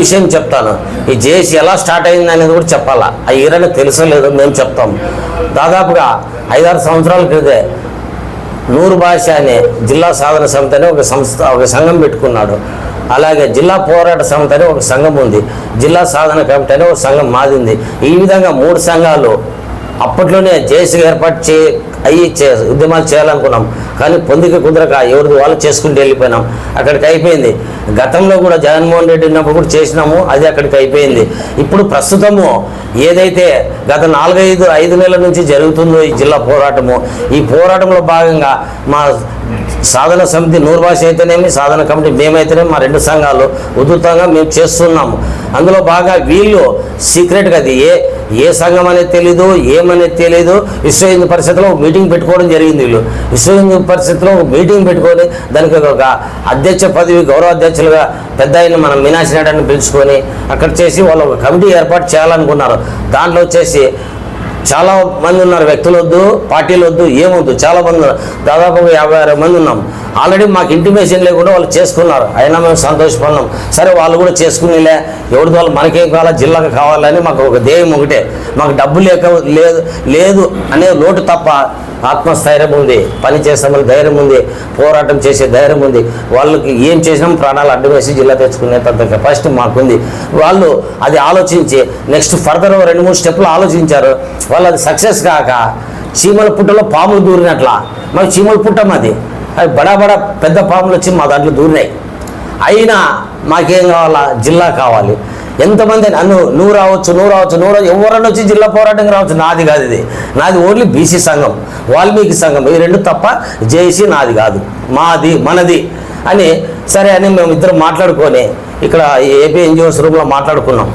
విషయం చెప్తాను. ఈ జేఏసీ ఎలా స్టార్ట్ అయింది అనేది కూడా చెప్పాలా. ఆ ఈరని తెలుసో లేదో మేము చెప్తాం. దాదాపుగా 5-6 సంవత్సరాల క్రితే నూరు భాష అనే జిల్లా సాధన సమితి అని ఒక సంఘం పెట్టుకున్నాడు. అలాగే జిల్లా పోరాట సమితి అని ఒక సంఘం ఉంది. జిల్లా సాధన కమిటీ అని ఒక సంఘం మాదింది. ఈ విధంగా 3 సంఘాలు అప్పట్లోనే జేఏసీ ఏర్పాటు ఉద్యమాలు చేయాలనుకున్నాం. కానీ పొందిక కుదరక ఎవరిది వాళ్ళు చేసుకుంటూ వెళ్ళిపోయినాం. అక్కడికి అయిపోయింది. గతంలో కూడా జగన్మోహన్ రెడ్డి ఉన్నప్పుడు కూడా చేసినాము, అది అక్కడికి అయిపోయింది. ఇప్పుడు ప్రస్తుతము ఏదైతే గత 4-5 నెలల నుంచి జరుగుతుందో ఈ జిల్లా పోరాటము, ఈ పోరాటంలో భాగంగా మా సాధన సమితి నూరు భాష అయితేనేమి, సాధన కమిటీ మేమైతేనేమి, మా 2 సంఘాలు ఉధృతంగా మేము చేస్తున్నాము. అందులో బాగా వీళ్ళు సీక్రెట్గా అది ఏ సంఘం అనేది తెలీదు, ఏమనేది తెలీదు. విశ్వ హిందూ పరిషత్లో మీటింగ్ పెట్టుకోవడం జరిగింది. వీళ్ళు విశ్వ హిందూ పరిషత్లో మీటింగ్ పెట్టుకొని దానికి ఒక అధ్యక్ష పదవి గౌరవ అధ్యక్షులుగా పెద్ద అయిన మన మీనాక్షి నాయుడుని పిలుచుకొని అక్కడ చేసి వాళ్ళు ఒక కమిటీ ఏర్పాటు చేయాలనుకున్నారు. దాంట్లో వచ్చేసి చాలా మంది ఉన్నారు. వ్యక్తులు వద్దు, పార్టీలు వద్దు, ఏమొద్దు, చాలా మంది ఉన్నారు. దాదాపు 50-60 మంది ఉన్నాం. ఆల్రెడీ మాకు ఇంటిమేషన్ లేకుండా వాళ్ళు చేసుకున్నారు. అయినా మేము సంతోషపడినాం. సరే వాళ్ళు కూడా చేసుకునేలే, ఎవరిది వాళ్ళు మనకేం కావాలా, జిల్లాకు కావాలని మాకు ఒక ధ్యేయం ఒకటే. మాకు డబ్బు లేదు అనే లోటు తప్ప ఆత్మస్థైర్యం ఉంది, పని చేస్తామని ధైర్యం ఉంది, పోరాటం చేసే ధైర్యం ఉంది. వాళ్ళకి ఏం చేసినాం ప్రాణాలు అడ్డు వేసి జిల్లా తెచ్చుకునే అంత కెపాసిటీ మాకుంది. వాళ్ళు అది ఆలోచించి నెక్స్ట్ ఫర్దర్ 2-3 స్టెప్లు ఆలోచించారు. వాళ్ళు అది సక్సెస్ కాక చీమల పుట్టలో పాములు దూరినట్లా మాకు చీమల పుట్టం అది బడా పెద్ద పాములు వచ్చి మా దాంట్లో దూరినాయి. అయినా మాకేం కావాలా, జిల్లా కావాలి. ఎంతమంది నువ్వు రావచ్చు ఎవరన్నా వచ్చి జిల్లా పోరాటంగా రావచ్చు. నాది కాదు, ఇది నాది ఓన్లీ బీసీ సంఘం, వాల్మీకి సంఘం, ఈ 2 తప్ప జేఏసీ నాది కాదు, మాది మనది అని సరే అని మేము ఇద్దరం మాట్లాడుకొని ఇక్కడ ఏపీ ఎన్జిఓస్ రూమ్లో మాట్లాడుకున్నాం.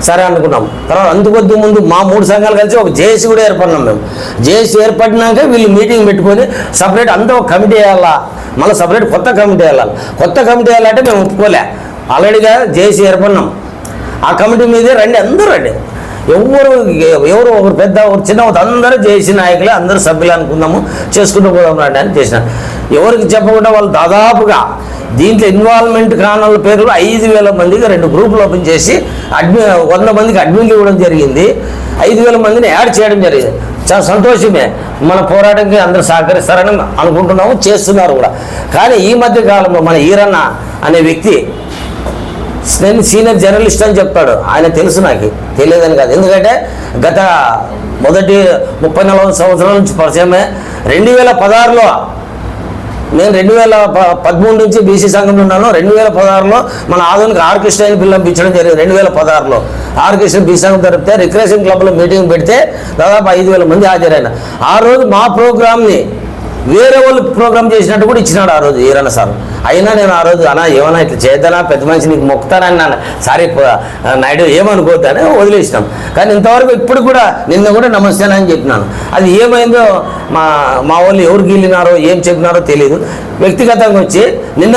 సరే అనుకున్నాం. తర్వాత అందుకొద్దు ముందు మా 3 సంఘాలు కలిసి ఒక జేఏసీ కూడా ఏర్పడినాం. మేము జేఏసీ ఏర్పడినాక వీళ్ళు మీటింగ్ పెట్టుకొని సపరేట్ అంతా ఒక కమిటీ వేయాలా, మళ్ళీ సపరేట్ కొత్త కమిటీ వేయాలి. కొత్త కమిటీ వేయాలంటే మేము ఒప్పుకోలే. ఆల్రెడీగా జేఏసీ ఏర్పడినాం. ఆ కమిటీ మీదే రండి, అందరూ రండి, ఎవరు ఒకరు పెద్ద ఒకరు చిన్న అందరూ జేఏసీ నాయకులే, అందరూ సభ్యులు అనుకుందాము, చేసుకుంటూ పోదాం రండి అని చేసిన. ఎవరికి చెప్పకుండా వాళ్ళు దాదాపుగా దీంట్లో ఇన్వాల్వ్మెంట్ కాని వాళ్ళ పేర్లు 5,000 మందికి 2 గ్రూపులు ఓపెన్ చేసి 100 మందికి అడ్మిన్లు ఇవ్వడం జరిగింది. 5,000 మందిని యాడ్ చేయడం జరిగింది. చాలా సంతోషమే. మన పోరాటానికి అందరూ సహకరిస్తారని అనుకుంటున్నాము, చేస్తున్నారు కూడా. కానీ ఈ మధ్య కాలంలో మన ఈరన్న అనే వ్యక్తి, నేను సీనియర్ జర్నలిస్ట్ అని చెప్తాడు. ఆయన తెలుసు, నాకు తెలియదని కాదు. ఎందుకంటే గత మొదటి 30-40 సంవత్సరాల నుంచి పరిచయమే. 2016లో నేను 2013 నుంచి బీసీ సంఘంలో ఉన్నాను. 2016లో మన ఆధునిక ఆర్ కృష్ణ పిలిపించడం జరిగింది. 2016లో ఆర్ కృష్ణ బీసీ సంఘం జరిపితే రిక్రియేషన్ క్లబ్లో మీటింగ్ పెడితే దాదాపు 5,000 మంది హాజరైన. ఆ రోజు మా ప్రోగ్రామ్ని వేరే వాళ్ళు ప్రోగ్రామ్ చేసినట్టు కూడా ఇచ్చినాడు ఆ రోజు ఈరన్న సార్. అయినా నేను ఆ రోజు ఏమన్నా ఇట్లా చేద్దానా, పెద్ద మనిషి నీకు మొక్కుతానని నాన్న, సారీ నాయుడు ఏమనుకోవద్దని వదిలేసినాం. కానీ ఇంతవరకు ఇప్పుడు కూడా నిన్న కూడా నమస్తేనని చెప్పినాను. అది ఏమైందో మా వాళ్ళు ఎవరు గీలినారో ఏం చెప్పినారో తెలియదు. వ్యక్తిగతంగా వచ్చి నిన్న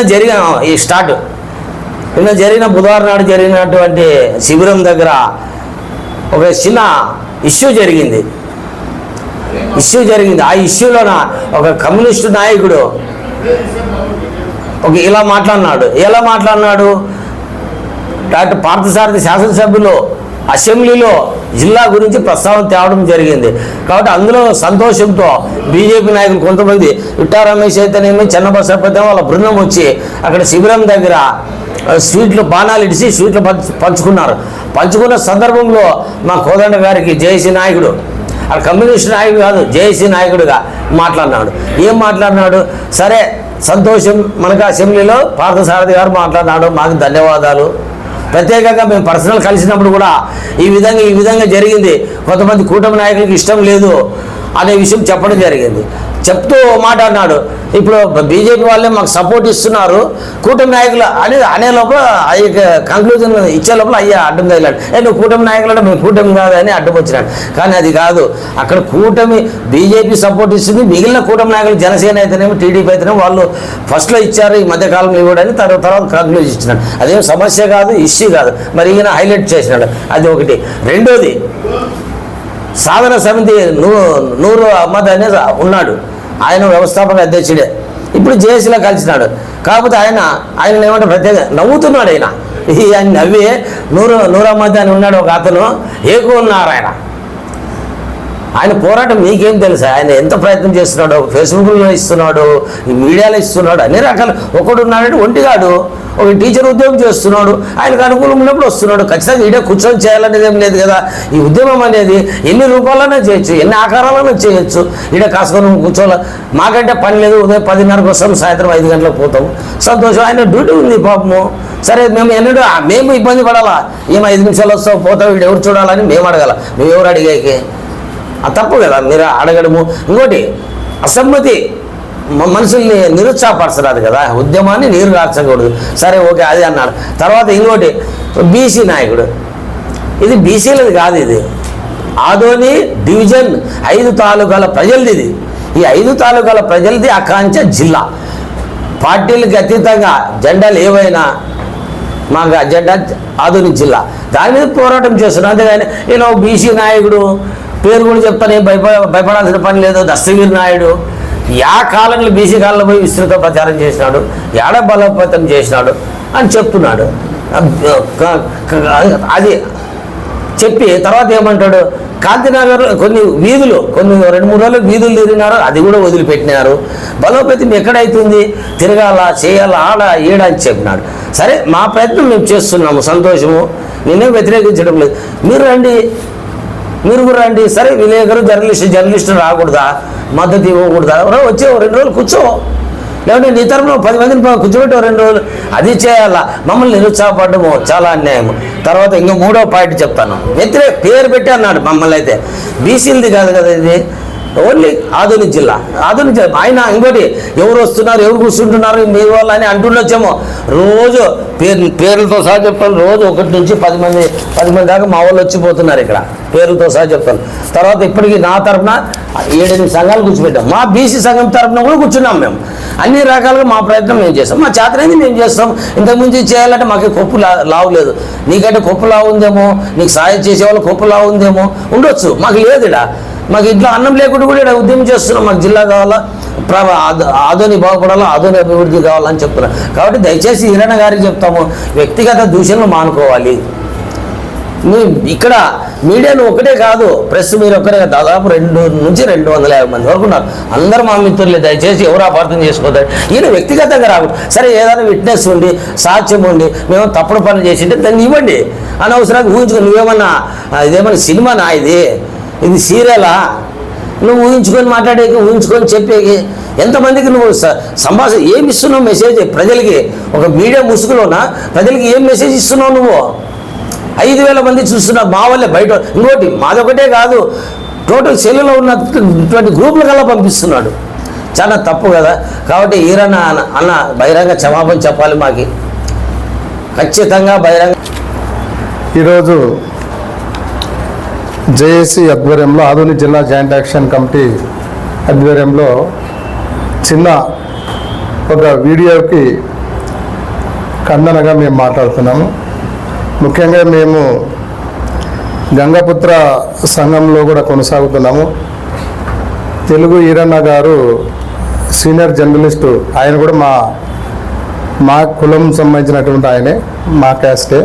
జరిగిన బుధవారం నాడు జరిగినటువంటి శిబిరం దగ్గర ఒక చిన్న ఇష్యూ జరిగింది. ఆ ఇష్యూలోన ఒక కమ్యూనిస్టు నాయకుడు ఎలా మాట్లాడినాడు, డాక్టర్ పార్థసారథి శాసనసభ్యులు అసెంబ్లీలో జిల్లా గురించి ప్రస్తావన తేవడం జరిగింది. కాబట్టి అందులో సంతోషంతో బీజేపీ నాయకులు కొంతమంది ఇట్టా రమేష్ అయితేనేమి, చెన్నబసప్ప వాళ్ళ బృందం వచ్చి అక్కడ శిబిరం దగ్గర బాణాలు ఇడిచి స్వీట్లు పంచుకున్న సందర్భంలో మా కోదండ గారికి జేఏసీ నాయకుడు, ఆ కమ్యూనిస్ట్ నాయకుడు కాదు, జేఏసీ నాయకుడిగా మాట్లాడినాడు. ఏం మాట్లాడినాడు? సరే సంతోషం, మనకు అసెంబ్లీలో పార్థసారథి గారు మాట్లాడినాడు, మాకు ధన్యవాదాలు. ప్రత్యేకంగా మేము పర్సనల్ కలిసినప్పుడు కూడా ఈ విధంగా జరిగింది, కొంతమంది కూటమి నాయకులకి ఇష్టం లేదు అనే విషయం చెప్పడం జరిగింది. చెప్తూ మాట్లాడినాడు, ఇప్పుడు బీజేపీ వాళ్ళే మాకు సపోర్ట్ ఇస్తున్నారు, కూటమి నాయకులు అనే లోపల కంక్లూజన్ ఇచ్చే లోపల అడ్డం తగిలాడు. నువ్వు కూటమి నాయకులు అంటే మేము కూటమి కాదు అని అడ్డం వచ్చినాడు. కానీ అది కాదు, అక్కడ కూటమి బీజేపీ సపోర్ట్ ఇస్తుంది, మిగిలిన కూటమి నాయకులు జనసేన అయితేనేమో టీడీపీ అయితేనేమో వాళ్ళు ఫస్ట్లో ఇచ్చారు, ఈ మధ్యకాలంలో ఇవ్వడానికి తర్వాత కంక్లూజ్ ఇచ్చినాడు. అదేం సమస్య కాదు, ఇష్యూ కాదు. మరి ఈయన హైలైట్ చేసినాడు, అది ఒకటి. రెండోది, సాధన సమితి నూరు అహ్మద్ అనే ఉన్నాడు, ఆయన వ్యవస్థాపక అధ్యక్షుడే, ఇప్పుడు జేఏసీలో కలిసినాడు. కాకపోతే ఆయన ఏమంటే ప్రత్యేకంగా నవ్వుతున్నాడు. ఆయన ఆయన నవ్వి నూరమ్మది అని ఉన్నాడు ఒక అతను, ఏకూనారాయణ. ఆయన పోరాటం మీకేం తెలుసా? ఆయన ఎంత ప్రయత్నం చేస్తున్నాడు, ఫేస్బుక్లో ఇస్తున్నాడు, ఈ మీడియాలో ఇస్తున్నాడు, అన్ని రకాలు. ఒకడు ఉన్నాడంటే ఒంటిగాడు, ఒక టీచర్ ఉద్యోగం చేస్తున్నాడు, ఆయనకు అనుకూలం ఉన్నప్పుడు వస్తున్నాడు. ఖచ్చితంగా ఈడే కూర్చొని చేయాలనేది ఏం లేదు కదా. ఈ ఉద్యమం అనేది ఎన్ని రూపాయలైనా చేయొచ్చు, ఎన్ని ఆకారాలైనా చేయొచ్చు. ఈడ కాసుకొని కూర్చోవాలి. మాకంటే పని లేదు, ఉదయం 10:30 వస్తాం, సాయంత్రం 5 గంటలకు పోతాం, సంతోషం. ఆయన డ్యూటీ ఉంది పాపము. సరే, మేము ఇబ్బంది పడాలా? ఏం 5 నిమిషాలు వస్తావు పోతావు, వీడు ఎవరు చూడాలని మేము అడగాల? మేము ఎవరు అడిగాకే? తప్పు కదా మీరు అడగడము. ఇంకోటి, అసమ్మతి మనుషుల్ని నిరుత్సాహపరచరాదు కదా, ఉద్యమాన్ని నీరు కార్చకూడదు. సరే, ఓకే, అది అన్నాడు. తర్వాత ఇంకోటి, బీసీ నాయకుడు. ఇది బీసీలది కాదు, ఇది ఆదోని డివిజన్ 5 తాలూకాల ప్రజలది. ఇది ఈ 5 తాలూకాల ప్రజలది ఆకాంక్ష జిల్లా. పార్టీలకు అతీతంగా జెండాలు ఏవైనా మాకు అజెండా ఆదోని జిల్లా, దాని మీద పోరాటం చేస్తున్నాం. అంతేగాని నేను బీసీ నాయకుడు పేరు కూడా చెప్తాను, భయపడాల్సిన పని లేదు. దస్తగిరి నాయుడు కాలంలో బీసీ కాలంలో పోయి విస్తృత ప్రచారం చేసినాడు, బలోపేతం చేసినాడు అని చెప్తున్నాడు. అది చెప్పి తర్వాత ఏమంటాడు, కాంతినగర్ కొన్ని 2-3 రోజులు వీధులు తిరిగినారు, అది కూడా వదిలిపెట్టినారు. బలోపేతం ఎక్కడైతుంది, తిరగాల, చేయాలా, ఆడ ఈడ అని చెప్పినాడు. సరే, మా ప్రయత్నం మేము చేస్తున్నాము, సంతోషము, నేనే వ్యతిరేకించడం లేదు. మీరు కూడా రండి. సరే, విలేకరు జర్నలిస్టు రాకూడదా, మద్దతు ఇవ్వకూడదా? వచ్చే 2 రోజులు కూర్చో, లేకుంటే నీ తరపున 10 మందిని కూర్చోబెట్టి 2 రోజులు అది చేయాలా? మమ్మల్ని నిరుత్సాహపడము చాలా అన్యాయం. తర్వాత ఇంకా 3వ పాయింట్ చెప్తాను. పేరు పెట్టి అన్నాడు మమ్మల్ని. అయితే బీసీలది కాదు కదా ఇది, ఓన్లీ ఆదోని జిల్లా. ఆయన ఇంకోటి, ఎవరు వస్తున్నారు, ఎవరు కూర్చుంటున్నారు మీ వాళ్ళు అని అంటుండొచ్చేమో. రోజు పేర్లతో సహా చెప్తాను. రోజు 1 నుంచి 10 మంది దాకా మా వాళ్ళు వచ్చిపోతున్నారు ఇక్కడ, పేర్లతో సహా చెప్తాను. తర్వాత ఇప్పటికీ నా తరఫున 7-8 సంఘాలు కూర్చోబెట్టాం. మా బీసీ సంఘం తరఫున కూడా కూర్చున్నాం. మేము అన్ని రకాలుగా మా ప్రయత్నం మేము చేస్తాం, మా చేతనైంది మేము చేస్తాం. ఇంతకుముందు చేయాలంటే మాకు కొప్పు లావు లేదు. నీకంటే కొప్పు లావు ఉందేమో, నీకు సాయం చేసేవాళ్ళు కొప్పు లావు ఉందేమో, ఉండొచ్చు. మాకు లేదు. మాకు ఇంట్లో అన్నం లేకుండా కూడా ఇక్కడ ఉద్యమం చేస్తున్నాం. మాకు జిల్లా కావాలా, ఆదోని బాగుపడాలా, ఆదోని అభివృద్ధి కావాలని చెప్తున్నాం. కాబట్టి దయచేసి ఈరన్న గారికి చెప్తాము, వ్యక్తిగత దూషణలు మానుకోవాలి. ఇక్కడ మీడియాను ఒకటే కాదు, ప్రెస్ మీరు ఒక్కరే కాదు, దాదాపు 2 నుంచి 250 మంది వరకు ఉన్నారు. అందరూ మా మిత్రులే. దయచేసి ఎవరు అపార్థం చేసుకోతారు. ఈయన వ్యక్తిగతంగా రాకూడదు. సరే, ఏదైనా విట్నెస్ ఉండి, సాక్ష్యం ఉండి, మేము తప్పుడు పనులు చేసింటే దాన్ని ఇవ్వండి. అనవసరంగా ఊహించుకొని నువ్వేమన్నా ఇదేమన్నా సినిమానా, ఇది సీరియలా? నువ్వు ఊహించుకొని చెప్పేకి ఎంతమందికి నువ్వు సంభాషణ ఏమి ఇస్తున్నావు? మెసేజ్ ప్రజలకి ఒక మీడియా ముసుగులోనా ప్రజలకి ఏం మెసేజ్ ఇస్తున్నావు? నువ్వు 5,000 మంది చూస్తున్నావు మా వల్లే. బయట ఇంకోటి, మాదొకటే కాదు, టోటల్ సెల్లులో ఉన్నటువంటి గ్రూపుల కల్లా పంపిస్తున్నాడు. చాలా తప్పు కదా. కాబట్టి ఈరన్న అన్న బహిరంగ క్షమాపణ చెప్పాలి మాకి, ఖచ్చితంగా బహిరంగ. ఈరోజు జేఏసీ ఆధ్వర్యంలో, ఆదోని జిల్లా జాయింట్ యాక్షన్ కమిటీ ఆధ్వర్యంలో చిన్న ఒక వీడియోకి ఖండనగా మేము మాట్లాడుతున్నాము. ముఖ్యంగా మేము గంగపుత్ర సంఘంలో కూడా కొనసాగుతున్నాము. తెలుగు ఈరన్న గారు సీనియర్ జర్నలిస్టు, ఆయన కూడా మా కులం సంబంధించినటువంటి ఆయనే, మా క్యాస్టే.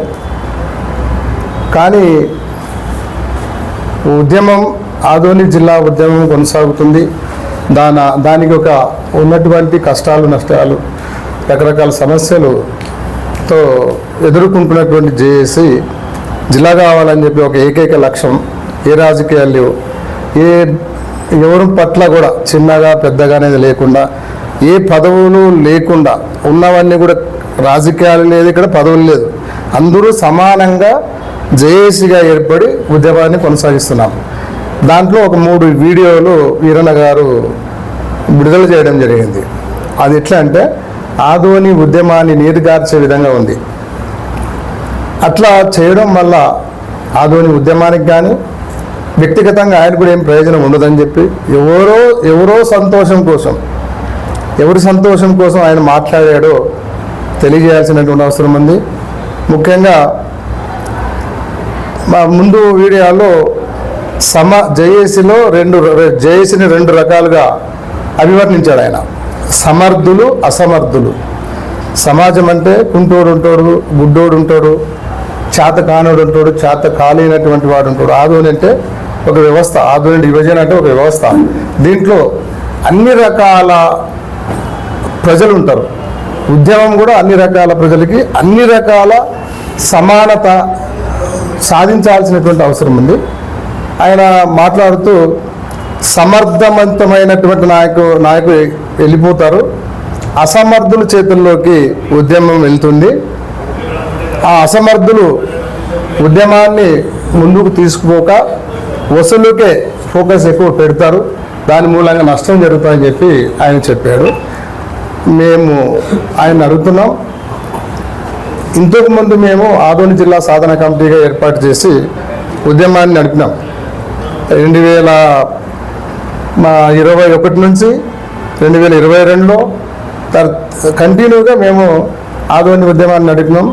కానీ ఉద్యమం, ఆదోని జిల్లా ఉద్యమం కొనసాగుతుంది. దానికి ఒక ఉన్నటువంటి కష్టాలు, నష్టాలు, రకరకాల సమస్యలతో ఎదుర్కొంటున్నటువంటి జేఏసీ జిల్లా కావాలని చెప్పి ఒక ఏకైక లక్ష్యం. ఏ రాజకీయాలు ఎవరి పట్ల కూడా చిన్నగా పెద్దగా అనేది లేకుండా, ఏ పదవులు లేకుండా, ఉన్నవన్నీ కూడా రాజకీయాలు లేదు, ఇక్కడ పదవులు లేదు, అందరూ సమానంగా జేఏసీగా ఏర్పడి ఉద్యమాన్ని కొనసాగిస్తున్నాం. దాంట్లో ఒక 3 వీడియోలు ఈరన్న గారు విడుదల చేయడం జరిగింది. అది ఎట్లా అంటే, ఆదోని ఉద్యమాన్ని నీరుగార్చే విధంగా ఉంది. అట్లా చేయడం వల్ల ఆదోని ఉద్యమానికి కానీ వ్యక్తిగతంగా ఆయన కూడా ఏం ప్రయోజనం ఉండదని చెప్పి, ఎవరి సంతోషం కోసం ఆయన మాట్లాడాడో తెలియజేయాల్సినటువంటి అవసరం ఉంది. ముఖ్యంగా మా ముందు వీడియోలో జేఏసీలో జేఏసీని 2 రకాలుగా అభివర్ణించాడు ఆయన. సమర్థులు, అసమర్థులు. సమాజం అంటే కుంటోడు ఉంటాడు, గుడ్డోడు ఉంటాడు, చేత కానోడు ఉంటాడు, చేత కాలేనటువంటి వాడు ఉంటాడు. ఆదోని అంటే ఒక వ్యవస్థ, ఆదోని డివిజన్ అంటే ఒక వ్యవస్థ. దీంట్లో అన్ని రకాల ప్రజలు ఉంటారు. ఉద్యమం కూడా అన్ని రకాల ప్రజలకి అన్ని రకాల సమానత సాధించాల్సినటువంటి అవసరం ఉంది. ఆయన మాట్లాడుతూ సమర్థవంతమైనటువంటి నాయకులు వెళ్ళిపోతారు, అసమర్థుల చేతుల్లోకి ఉద్యమం వెళ్తుంది. ఆ అసమర్థులు ఉద్యమాన్ని ముందుకు తీసుకుపోక వసూలుకే ఫోకస్ ఎక్కువ పెడతారు, దాని మూలంగా నష్టం జరుగుతుందని చెప్పి ఆయన చెప్పాడు. మేము ఆయన అడుగుతున్నాం, ఇంతకుముందు మేము ఆదోని జిల్లా సాధన కమిటీగా ఏర్పాటు చేసి ఉద్యమాన్ని నడిపినాం. 2021 నుంచి 2022లో కంటిన్యూగా మేము ఆదోని ఉద్యమాన్ని నడిపినాం.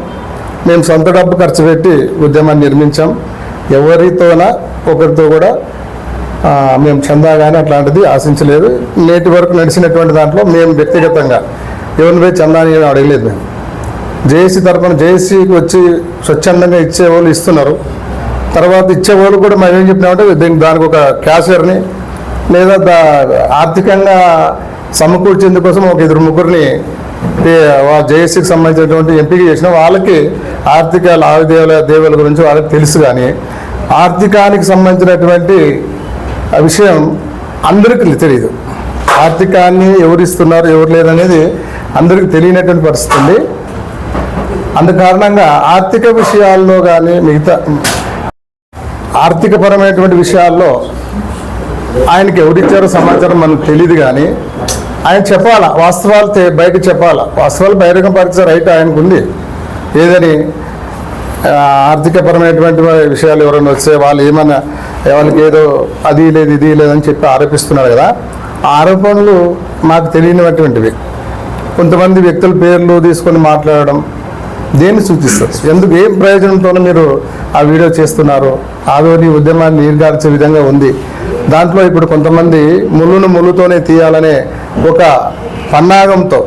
మేము సొంత డబ్బు ఖర్చు పెట్టి ఉద్యమాన్ని నిర్మించాం. ఎవరితోనా ఒకరితో కూడా మేము చందా కానీ అట్లాంటిది ఆశించలేదు. నేటి వరకు నడిచినటువంటి దాంట్లో మేము వ్యక్తిగతంగా ఎవరిపై చందా అని అడగలేదు. మేము జేఏసీ తరఫున జేఏసీకి వచ్చి స్వచ్ఛందంగా ఇచ్చేవాళ్ళు ఇస్తున్నారు. తర్వాత ఇచ్చేవాళ్ళు కూడా మేము ఏం చెప్పినామంటే దానికి ఒక క్యాషియర్ని లేదా ఆర్థికంగా సమకూర్చేందుకోసం ఒక 2-3 జేఏసీకి సంబంధించినటువంటి ఎంపిక చేసిన వాళ్ళకి ఆర్థిక లావాదేవీల గురించి వాళ్ళకి తెలుసు. కానీ ఆర్థికానికి సంబంధించినటువంటి విషయం అందరికీ తెలియదు. ఆర్థికాన్ని ఎవరు ఇస్తున్నారు ఎవరు లేరు అనేది అందరికీ తెలియనటువంటి పరిస్థితి ఉంది. అందు కారణంగా ఆర్థిక విషయాల్లో కానీ మిగతా ఆర్థికపరమైనటువంటి విషయాల్లో ఆయనకి ఎవరిచ్చారో సమాచారం మనకు తెలియదు. కానీ ఆయన చెప్పాలా, వాస్తవాలు బయట చెప్పాలా. వాస్తవాలు బహిరంగ పరిచయ రైట్ ఆయనకు ఉంది. ఏదని ఆర్థికపరమైనటువంటి విషయాలు ఎవరైనా వస్తే వాళ్ళు ఏమన్నా వాళ్ళకి ఏదో అది లేదు ఇది లేదని చెప్పి ఆరోపిస్తున్నారు కదా. ఆ ఆరోపణలు మాకు తెలియనటువంటివి. కొంతమంది వ్యక్తుల పేర్లు తీసుకొని మాట్లాడడం దేన్ని సూచిస్తారు? ఎందుకు ఏం ప్రయోజనంతోనూ మీరు ఆ వీడియో చేస్తున్నారు? ఆదోని ఉద్యమాన్ని నీరుగార్చే విధంగా ఉంది. దాంట్లో ఇప్పుడు కొంతమంది ముళ్ళుతోనే తీయాలనే ఒక పన్నాగంతో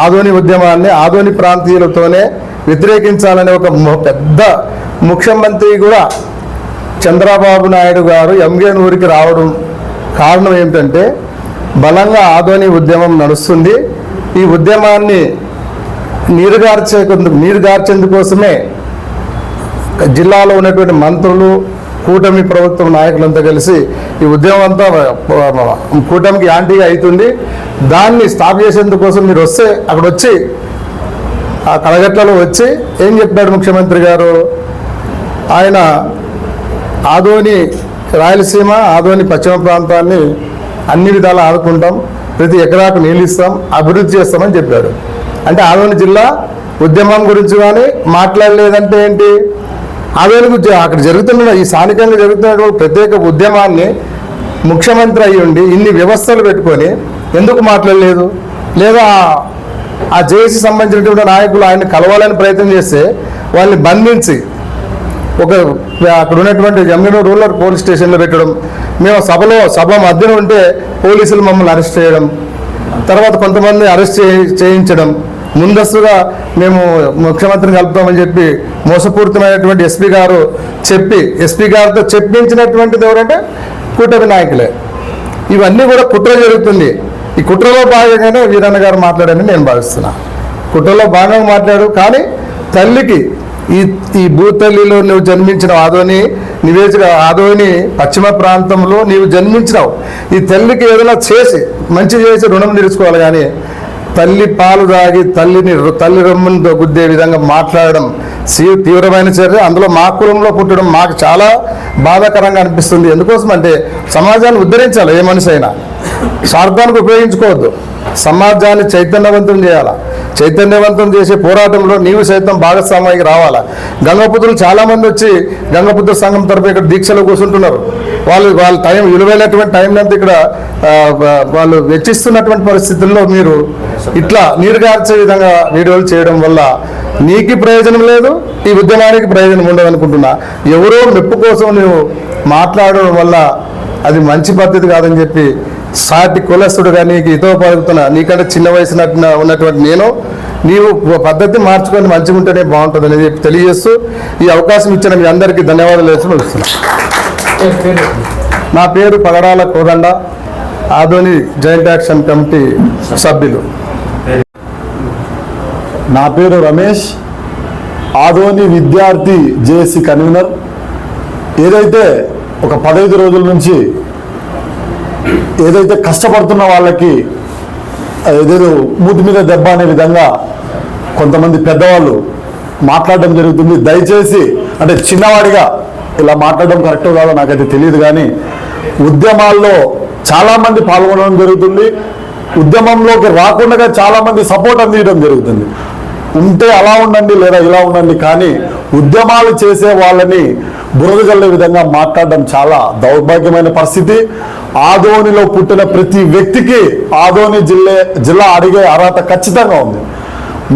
ఆదోని ఉద్యమాన్ని ఆదోని ప్రాంతీయులతోనే వ్యతిరేకించాలనే ఒక పెద్ద ముఖ్యమంత్రి కూడా చంద్రబాబు నాయుడు గారు ఎంగేనూరికి రావడం కారణం ఏమిటంటే బలంగా ఆదోని ఉద్యమం నడుస్తుంది. ఈ ఉద్యమాన్ని నీరుగార్చేందుకోసమే జిల్లాలో ఉన్నటువంటి మంత్రులు, కూటమి ప్రభుత్వం నాయకులంతా కలిసి ఈ ఉద్యమం అంతా కూటమికి యాంటీగా అవుతుంది. దాన్ని స్టాప్ చేసేందుకోసం మీరు వస్తే అక్కడ వచ్చి ఆ కడగట్లలో వచ్చి ఏం చెప్పాడు ముఖ్యమంత్రి గారు? ఆయన ఆదోని రాయలసీమ, ఆదోని పశ్చిమ ప్రాంతాన్ని అన్ని విధాలు ఆదుకుంటాం, ప్రతి ఎకరాకు నీళ్ళు ఇస్తాం, అభివృద్ధి చేస్తామని చెప్పాడు. అంటే ఆదోని జిల్లా ఉద్యమం గురించి కానీ మాట్లాడలేదంటే ఏంటి? ఆదోని అక్కడ జరుగుతున్న ఈ స్థానికంగా జరుగుతున్న ప్రత్యేక ఉద్యమాన్ని ముఖ్యమంత్రి అయ్యి ఉండి ఇన్ని వ్యవస్థలు పెట్టుకొని ఎందుకు మాట్లాడలేదు? లేదా ఆ జేఏసీ సంబంధించినటువంటి నాయకులు ఆయన కలవాలని ప్రయత్నం చేస్తే వాళ్ళని బంధించి అక్కడ ఉన్నటువంటి జంగనూరు రూరల్ పోలీస్ స్టేషన్లో పెట్టడం, మేము సభ మధ్యన ఉంటే పోలీసులు మమ్మల్ని అరెస్ట్ చేయడం, తర్వాత కొంతమంది అరెస్ట్ చేయించడం, ముందస్తుగా మేము ముఖ్యమంత్రిని కలుపుతామని చెప్పి మోసపూరితమైనటువంటి ఎస్పీ గారితో చెప్పించినటువంటిది ఎవరంటే కూటమి నాయకులే. ఇవన్నీ కూడా కుట్ర జరుగుతుంది. ఈ కుట్రలో భాగంగానే వీరన్న గారు మాట్లాడారని నేను భావిస్తున్నా. కుట్రలో భాగంగా మాట్లాడు. కానీ తల్లికి ఈ భూతల్లిలో నువ్వు జన్మించిన ఆదోని ఆదోని పశ్చిమ ప్రాంతంలో నీవు జన్మించినావు. ఈ తల్లికి ఏదైనా మంచి చేసి రుణం తీర్చుకోవాలి. కానీ తల్లి పాలు తాగి తల్లి రొమ్మును గుద్దే విధంగా మాట్లాడడం తీవ్రమైన చర్య. అందులో మా కులంలో పుట్టడం మాకు చాలా బాధాకరంగా అనిపిస్తుంది. ఎందుకోసం అంటే సమాజాన్ని ఉద్ధరించాలి. ఏ మనిషి అయినా స్వార్థానికి ఉపయోగించుకోవద్దు. సమాజాన్ని చైతన్యవంతం చేయాలా. చైతన్యవంతం చేసే పోరాటంలో నీవు సైతం భాగస్వామ్యానికి రావాలా. గంగపుత్రులు చాలామంది వచ్చి గంగపుత్ర సంఘం తరఫు ఇక్కడ దీక్షలో కూర్చుంటున్నారు. వాళ్ళ టైం విలువైనటువంటి టైం అంతా ఇక్కడ వాళ్ళు వెచ్చిస్తున్నటువంటి పరిస్థితుల్లో మీరు ఇట్లా నీరుగార్చే విధంగా వీడియోలు చేయడం వల్ల నీకు ప్రయోజనం లేదు, ఈ ఉద్యమానికి ప్రయోజనం ఉండదు అనుకుంటున్నా. ఎవరో మెప్పు కోసం నువ్వు మాట్లాడడం వల్ల అది మంచి పద్ధతి కాదని చెప్పి సాటి కులస్తుడుగా నీకు ఇతో పలుకుతున్నా, నీకంటే చిన్న వయసు ఉన్నటువంటి నేను నీవు పద్ధతి మార్చుకొని మంచిగా ఉంటేనే బాగుంటుంది అని చెప్పి తెలియజేస్తూ ఈ అవకాశం ఇచ్చిన మీ అందరికీ ధన్యవాదాలు వేసి ముగిస్తున్నాను. నా పేరు పగడాల కోదండ, ఆదోని జాయింట్ యాక్షన్ కమిటీ సభ్యులు. నా పేరు రమేష్, ఆదోని విద్యార్థి జేఏసీ కన్వీనర్. ఏదైతే ఒక 15 రోజుల నుంచి ఏదైతే కష్టపడుతున్న వాళ్ళకి ఏదేదో మూతి మీద దెబ్బ అనే విధంగా కొంతమంది పెద్దవాళ్ళు మాట్లాడడం జరుగుతుంది. దయచేసి అంటే చిన్నవాడిగా ఇలా మాట్లాడడం కరెక్టో కాదో నాకైతే తెలియదు, కానీ ఉద్యమాల్లో చాలామంది పాల్గొనడం జరుగుతుంది. ఉద్యమంలోకి రాకుండా చాలామంది సపోర్ట్ అందించడం జరుగుతుంది. ఉంటే అలా ఉండండి లేదా ఇలా ఉండండి, కానీ ఉద్యమాలు చేసే వాళ్ళని బురద జల్లే విధంగా మాట్లాడడం చాలా దౌర్భాగ్యమైన పరిస్థితి. ఆదోనిలో పుట్టిన ప్రతి వ్యక్తికి ఆదోని జిల్లా అడిగే అర్హత ఖచ్చితంగా ఉంది.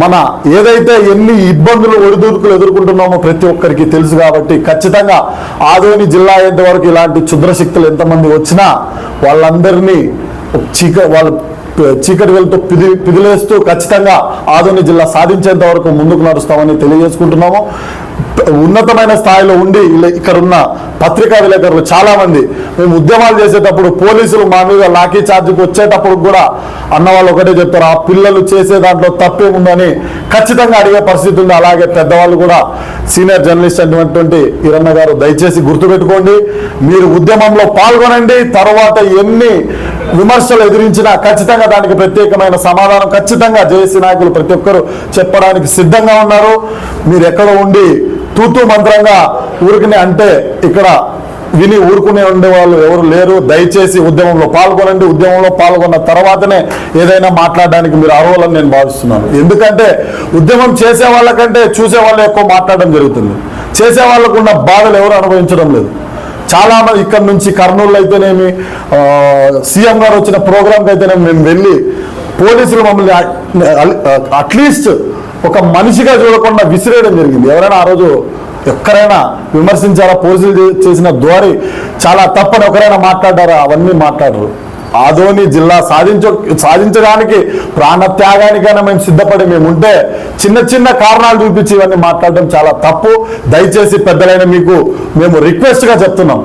మన ఏదైతే ఎన్ని ఇబ్బందులు ఒడిదుడుకులు ఎదుర్కొంటున్నామో ప్రతి ఒక్కరికి తెలుసు, కాబట్టి ఖచ్చితంగా ఆదోని జిల్లా అయ్యేంత వరకు ఇలాంటి క్షుద్రశక్తులు ఎంతమంది వచ్చినా వాళ్ళందరినీ వాళ్ళ చీకటి వెళ్తూ పిదిలేస్తూ ఖచ్చితంగా ఆదోని జిల్లా సాధించేంత వరకు ముందుకు నడుస్తామని తెలియజేసుకుంటున్నాము. ఉన్నతమైన స్థాయిలో ఉండి ఇక్కడ ఉన్న పత్రికా విలేకరులు చాలా మంది మేము ఉద్యమాలు చేసేటప్పుడు పోలీసులు మా మీద లాఠీ చార్జ్కి వచ్చేటప్పుడు కూడా అన్నవాళ్ళు ఒకటే చెప్తారు, ఆ పిల్లలు చేసే దాంట్లో తప్పేముందని ఖచ్చితంగా అడిగే పరిస్థితి ఉంది. అలాగే పెద్దవాళ్ళు కూడా సీనియర్ జర్నలిస్ట్ అయినటువంటి ఈరన్న గారు దయచేసి గుర్తుపెట్టుకోండి, మీరు ఉద్యమంలో పాల్గొనండి. తర్వాత ఎన్ని విమర్శలు ఎదిరించినా ఖచ్చితంగా దానికి ప్రత్యేకమైన సమాధానం ఖచ్చితంగా జేఏసీ నాయకులు ప్రతి ఒక్కరు చెప్పడానికి సిద్ధంగా ఉన్నారు. మీరు ఎక్కడ ఉండి తూతూ మంత్రంగా ఊరికనే అంటే ఇక్కడ విని ఊరుకునే ఉండే వాళ్ళు ఎవరు లేరు. దయచేసి ఉద్యమంలో పాల్గొనండి. ఉద్యమంలో పాల్గొన్న తర్వాతనే ఏదైనా మాట్లాడడానికి మీరు అర్హులని నేను భావిస్తున్నాను. ఎందుకంటే ఉద్యమం చేసే వాళ్ళకంటే చూసే వాళ్ళు ఎక్కువ మాట్లాడడం జరుగుతుంది. చేసే వాళ్ళకు ఉన్న బాధలు ఎవరు అనుభవించడం లేదు. చాలా మంది ఇక్కడ నుంచి కర్నూలు అయితేనేమి, సీఎం గారు వచ్చిన ప్రోగ్రాంకి అయితేనేమి మేము వెళ్ళి పోలీసులు మమ్మల్ని అట్లీస్ట్ ఒక మనిషిగా చూడకుండా విసిరేయడం జరిగింది. ఎవరైనా ఆ రోజు ఎక్కడైనా విమర్శించారా? పోలీసులు చేసిన ద్వారి చాలా తప్పని ఒకరైనా మాట్లాడారా? అవన్నీ మాట్లాడరు. ఆదోని జిల్లా సాధించడానికి ప్రాణత్యాగానికైనా మేము సిద్ధపడి మేము ఉంటే చిన్న చిన్న కారణాలు చూపించి ఇవన్నీ మాట్లాడడం చాలా తప్పు. దయచేసి పెద్దలైన మీకు మేము రిక్వెస్ట్గా చెప్తున్నాం,